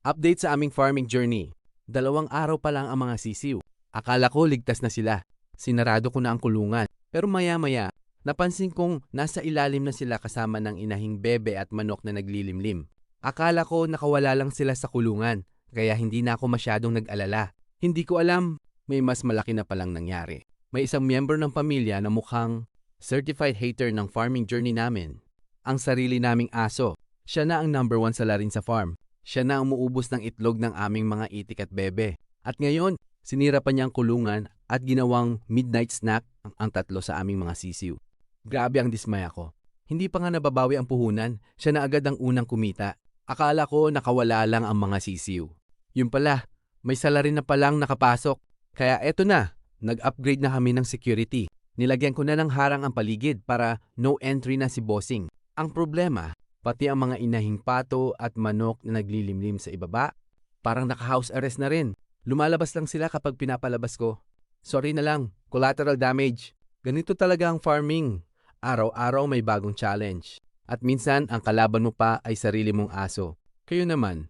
Update sa aming farming journey. 2 araw pa lang ang mga sisiw. Akala ko ligtas na sila. Sinarado ko na ang kulungan. Pero maya-maya, napansin kong nasa ilalim na sila kasama ng inahing bebe at manok na naglilimlim. Akala ko nakawala lang sila sa kulungan, kaya hindi na ako masyadong nag-alala. Hindi ko alam, may mas malaki na palang nangyari. May isang miyembro ng pamilya na mukhang certified hater ng farming journey namin. Ang sarili naming aso. Siya na ang number 1 salarin sa farm. Siya na ang umuubos ng itlog ng aming mga itik at bebe. At ngayon, sinira pa niya ang kulungan at ginawang midnight snack ang 3 sa aming mga sisiw. Grabe ang dismaya ko. Hindi pa nga nababawi ang puhunan, siya na agad ang unang kumita. Akala ko nakawala lang ang mga sisiw. Yun pala, may salarin na palang nakapasok. Kaya eto na, nag-upgrade na kami ng security. Nilagyan ko na ng harang ang paligid para no entry na si bossing. Ang problema, pati ang mga inahing pato at manok na naglilimlim sa ibaba, parang naka-house arrest na rin. Lumalabas lang sila kapag pinapalabas ko. Sorry na lang, collateral damage. Ganito talaga ang farming. Araw-araw may bagong challenge. At minsan, ang kalaban mo pa ay sarili mong aso. Kayo naman,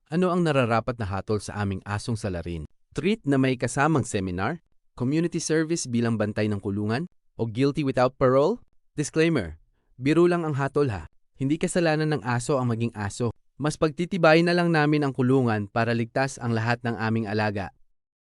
ano ang nararapat na hatol sa aming asong salarin? Treat na may kasamang seminar? Community service bilang bantay ng kulungan? O guilty without parole? Disclaimer, biro lang ang hatol ha. Hindi kasalanan ng aso ang maging aso. Mas pagtitibayin na lang namin ang kulungan para ligtas ang lahat ng aming alaga.